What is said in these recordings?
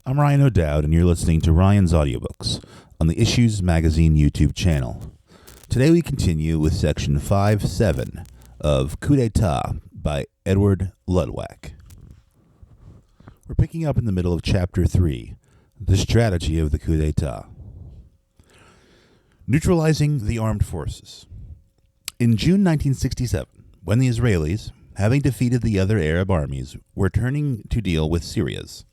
I'm Ryan O'Dowd, and you're listening to Ryan's Audiobooks on the Issues Magazine YouTube channel. Today we continue with Section 5-7 of Coup D'Etat by Edward Luttwak. We're picking up in the middle of Chapter 3, The Strategy of the Coup D'Etat. Neutralizing the Armed Forces. In June 1967, when the Israelis, having defeated the other Arab armies, were turning to deal with Syria's,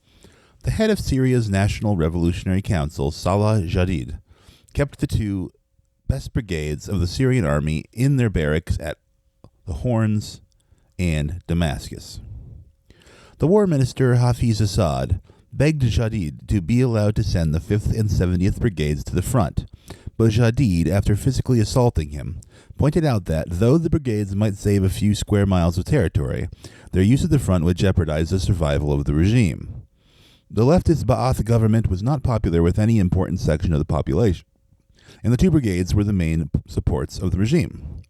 the head of Syria's National Revolutionary Council, Salah Jadid, kept the two best brigades of the Syrian army in their barracks at the Horns and Damascus. The war minister, Hafiz Assad, begged Jadid to be allowed to send the 5th and 70th Brigades to the front, but Jadid, after physically assaulting him, pointed out that, though the brigades might save a few square miles of territory, their use at the front would jeopardize the survival of the regime. The leftist Ba'ath government was not popular with any important section of the population, and the two brigades were the main supports of the regime.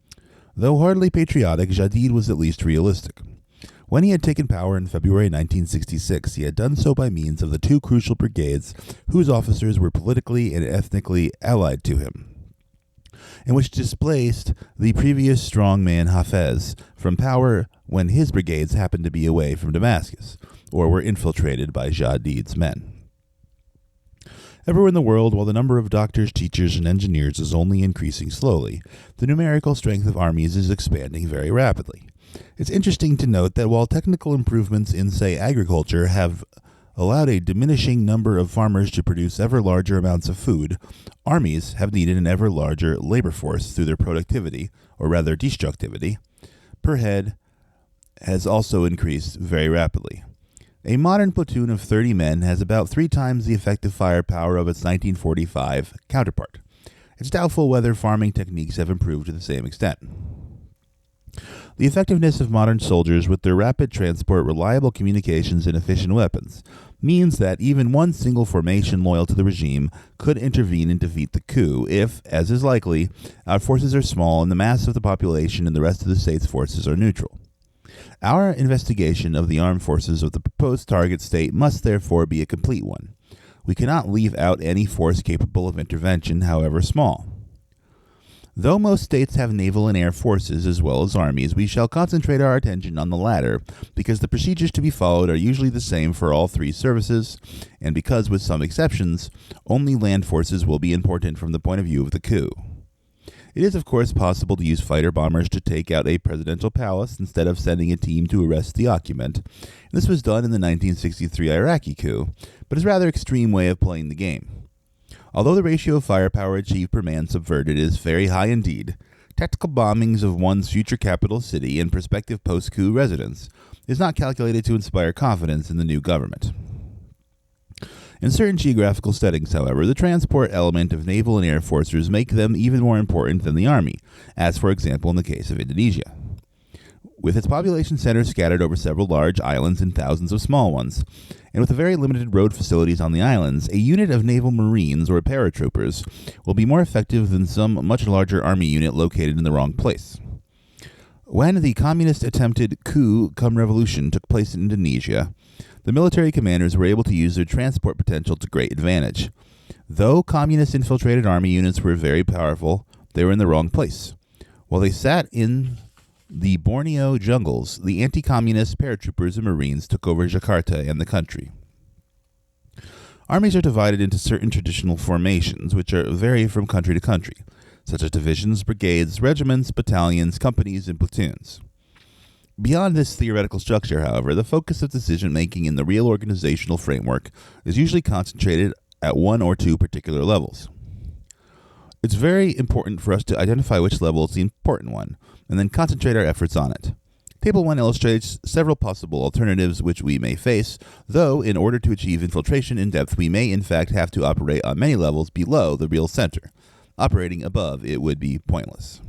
Though hardly patriotic, Jadid was at least realistic. When he had taken power in February 1966, he had done so by means of the two crucial brigades whose officers were politically and ethnically allied to him, and which displaced the previous strongman Hafez from power when his brigades happened to be away from Damascus, or were infiltrated by Jadid's men. Everywhere in the world, while the number of doctors, teachers, and engineers is only increasing slowly, the numerical strength of armies is expanding very rapidly. It's interesting to note that while technical improvements in, say, agriculture have allowed a diminishing number of farmers to produce ever larger amounts of food, armies have needed an ever larger labor force through their productivity, or rather destructivity, per head has also increased very rapidly. A modern platoon of 30 men has about 3 times the effective firepower of its 1945 counterpart. It's doubtful whether farming techniques have improved to the same extent. The effectiveness of modern soldiers with their rapid transport, reliable communications, and efficient weapons means that even one single formation loyal to the regime could intervene and defeat the coup if, as is likely, our forces are small and the mass of the population and the rest of the state's forces are neutral. Our investigation of the armed forces of the proposed target state must therefore be a complete one. We cannot leave out any force capable of intervention, however small. Though most states have naval and air forces as well as armies, we shall concentrate our attention on the latter because the procedures to be followed are usually the same for all 3 services, and because, with some exceptions, only land forces will be important from the point of view of the coup. It is, of course, possible to use fighter bombers to take out a presidential palace instead of sending a team to arrest the occupant. This was done in the 1963 Iraqi coup, but is a rather extreme way of playing the game. Although the ratio of firepower achieved per man subverted is very high indeed, tactical bombings of one's future capital city and prospective post-coup residents is not calculated to inspire confidence in the new government. In certain geographical settings, however, the transport element of naval and air forces make them even more important than the army, as for example in the case of Indonesia. With its population centers scattered over several large islands and thousands of small ones, and with the very limited road facilities on the islands, a unit of naval marines or paratroopers will be more effective than some much larger army unit located in the wrong place. When the communist attempted coup cum revolution took place in Indonesia, the military commanders were able to use their transport potential to great advantage. Though communist-infiltrated army units were very powerful, they were in the wrong place. While they sat in the Borneo jungles, the anti-communist paratroopers and marines took over Jakarta and the country. Armies are divided into certain traditional formations, which vary from country to country, such as divisions, brigades, regiments, battalions, companies, and platoons. Beyond this theoretical structure, however, the focus of decision-making in the real organizational framework is usually concentrated at 1 or 2 particular levels. It's very important for us to identify which level is the important one, and then concentrate our efforts on it. Table 1 illustrates several possible alternatives which we may face, though in order to achieve infiltration in depth, we may in fact have to operate on many levels below the real center. Operating above it would be pointless.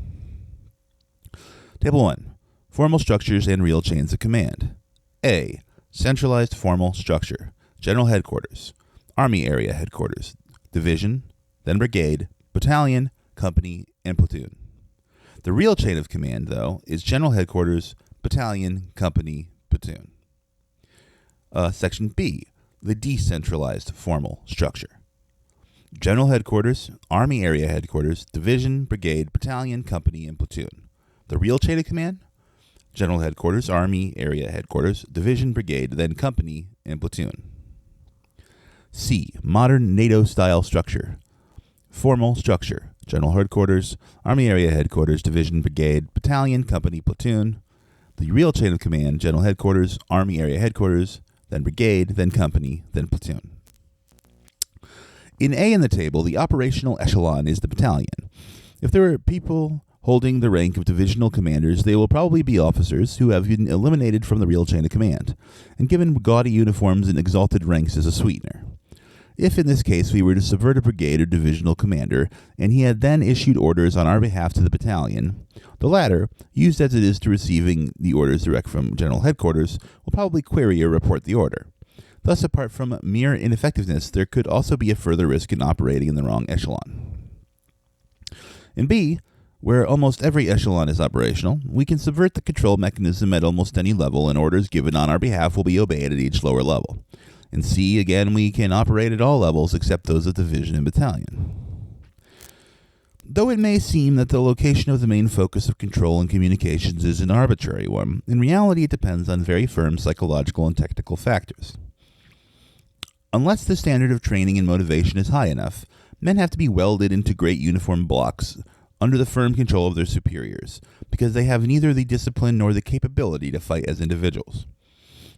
Table 1. Formal structures and real chains of command. A. Centralized formal structure. General headquarters. Army area headquarters. Division, then brigade, battalion, company, and platoon. The real chain of command, though, is general headquarters, battalion, company, platoon. Section B. the decentralized formal structure. General Headquarters, Army Area Headquarters, Division, Brigade, Battalion, Company, and Platoon. The real chain of command? General Headquarters, Army Area Headquarters, Division, Brigade, then Company, and Platoon. C. Modern NATO-style structure. Formal structure. General Headquarters, Army Area Headquarters, Division, Brigade, Battalion, Company, Platoon. The real chain of command, General Headquarters, Army Area Headquarters, then Brigade, then Company, then Platoon. In A in the table, the operational echelon is the battalion. If there are people holding the rank of divisional commanders, they will probably be officers who have been eliminated from the real chain of command, and given gaudy uniforms and exalted ranks as a sweetener. If in this case we were to subvert a brigade or divisional commander, and he had then issued orders on our behalf to the battalion, the latter, used as it is to receiving the orders direct from General Headquarters, will probably query or report the order. Thus, apart from mere ineffectiveness, there could also be a further risk in operating in the wrong echelon. In B, where almost every echelon is operational, we can subvert the control mechanism at almost any level, and orders given on our behalf will be obeyed at each lower level. In C, again, we can operate at all levels except those of division and battalion. Though it may seem that the location of the main focus of control and communications is an arbitrary one, in reality it depends on very firm psychological and technical factors. Unless the standard of training and motivation is high enough, men have to be welded into great uniform blocks under the firm control of their superiors, because they have neither the discipline nor the capability to fight as individuals.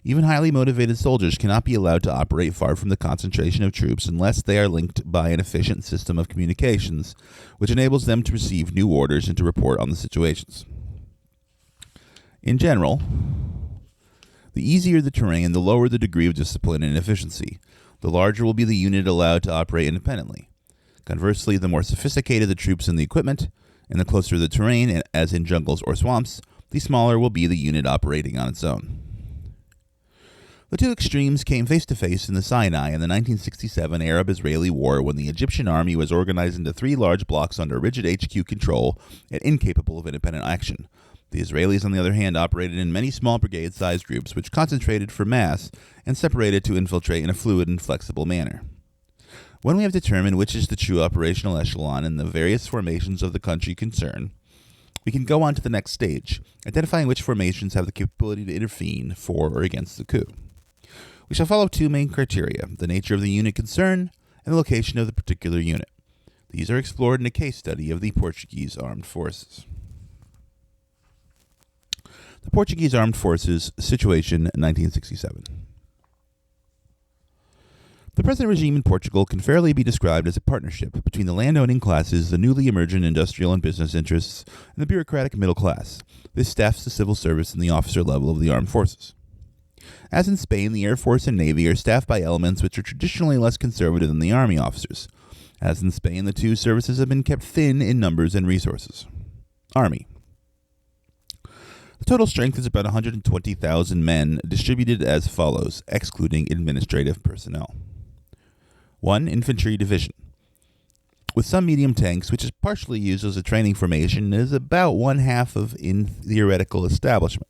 Even highly motivated soldiers cannot be allowed to operate far from the concentration of troops unless they are linked by an efficient system of communications, which enables them to receive new orders and to report on the situations. In general, the easier the terrain, the lower the degree of discipline and efficiency. The larger will be the unit allowed to operate independently. Conversely, the more sophisticated the troops and the equipment, and the closer the terrain, as in jungles or swamps, the smaller will be the unit operating on its own. The two extremes came face to face in the Sinai in the 1967 Arab-Israeli War, when the Egyptian army was organized into three large blocks under rigid HQ control and incapable of independent action. The Israelis, on the other hand, operated in many small brigade-sized groups which concentrated for mass and separated to infiltrate in a fluid and flexible manner. When we have determined which is the true operational echelon in the various formations of the country concerned, we can go on to the next stage, identifying which formations have the capability to intervene for or against the coup. We shall follow two main criteria: the nature of the unit concerned and the location of the particular unit. These are explored in a case study of the Portuguese armed forces. The Portuguese armed forces, situation 1967. The present regime in Portugal can fairly be described as a partnership between the landowning classes, the newly emergent industrial and business interests, and the bureaucratic middle class. This staffs the civil service and the officer level of the armed forces. As in Spain, the Air Force and Navy are staffed by elements which are traditionally less conservative than the Army officers. As in Spain, the two services have been kept thin in numbers and resources. Army. The total strength is about 120,000 men, distributed as follows, excluding administrative personnel. 1. Infantry Division. With some medium tanks, which is partially used as a training formation, is about one half of in theoretical establishment.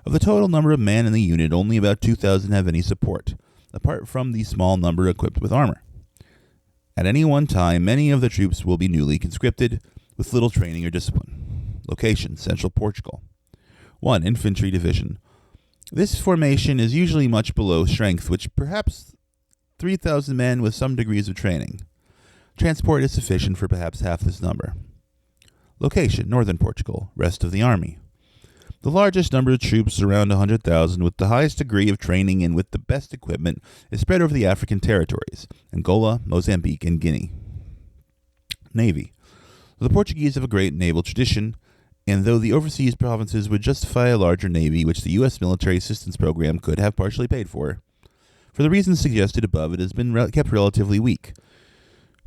Of the total number of men in the unit, only about 2,000 have any support, apart from the small number equipped with armor. At any one time, many of the troops will be newly conscripted, with little training or discipline. Location: Central Portugal. 1. Infantry Division. This formation is usually much below strength, which perhaps 3,000 men with some degrees of training. Transport is sufficient for perhaps half this number. Location: Northern Portugal, rest of the army. The largest number of troops, around 100,000, with the highest degree of training and with the best equipment, is spread over the African territories, Angola, Mozambique, and Guinea. Navy. The Portuguese have a great naval tradition, and though the overseas provinces would justify a larger navy, which the U.S. military assistance program could have partially paid for the reasons suggested above, it has been kept relatively weak.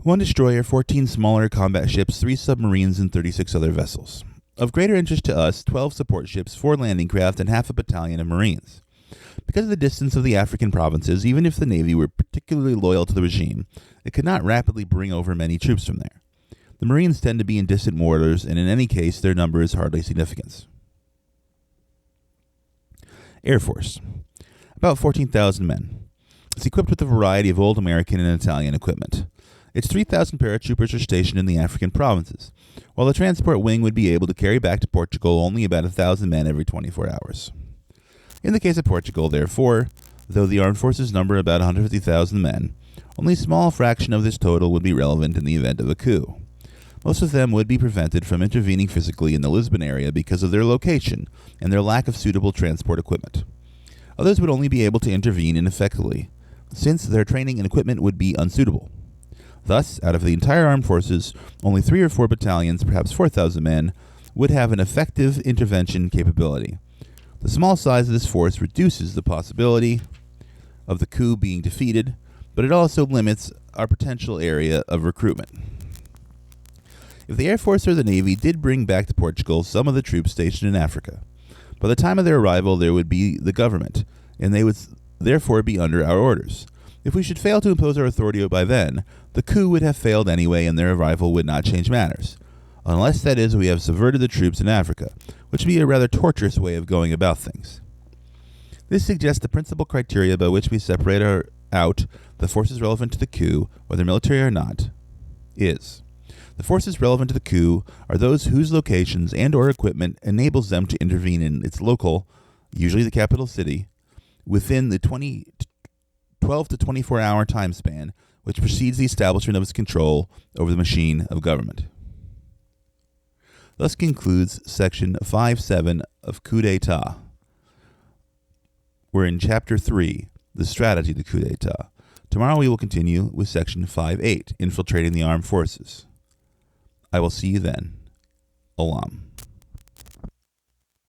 1 destroyer, 14 smaller combat ships, 3 submarines, and 36 other vessels. Of greater interest to us, 12 support ships, 4 landing craft, and half a battalion of Marines. Because of the distance of the African provinces, even if the Navy were particularly loyal to the regime, it could not rapidly bring over many troops from there. The Marines tend to be in distant waters, and in any case, their number is hardly significant. Air Force. About 14,000 men. It's equipped with a variety of old American and Italian equipment. Its 3,000 paratroopers are stationed in the African provinces, while the transport wing would be able to carry back to Portugal only about 1,000 men every 24 hours. In the case of Portugal, therefore, though the armed forces number about 150,000 men, only a small fraction of this total would be relevant in the event of a coup. Most of them would be prevented from intervening physically in the Lisbon area because of their location and their lack of suitable transport equipment. Others would only be able to intervene ineffectively, since their training and equipment would be unsuitable. Thus, out of the entire armed forces, only 3 or 4 battalions, perhaps 4,000 men, would have an effective intervention capability. The small size of this force reduces the possibility of the coup being defeated, but it also limits our potential area of recruitment. If the Air Force or the Navy did bring back to Portugal some of the troops stationed in Africa, by the time of their arrival there would be the government, and they would therefore be under our orders. If we should fail to impose our authority by then, the coup would have failed anyway and their arrival would not change matters. Unless, that is, we have subverted the troops in Africa, which would be a rather tortuous way of going about things. This suggests the principal criteria by which we separate out the forces relevant to the coup, whether military or not, is: the forces relevant to the coup are those whose locations and or equipment enables them to intervene in its local, usually the capital city, within the 12 to 24-hour time span which precedes the establishment of its control over the machine of government. Thus concludes Section 5.7 of Coup D'Etat. We're in Chapter 3, The Strategy of the Coup D'Etat. Tomorrow we will continue with Section 5.8, Infiltrating the Armed Forces. I will see you then. Olam.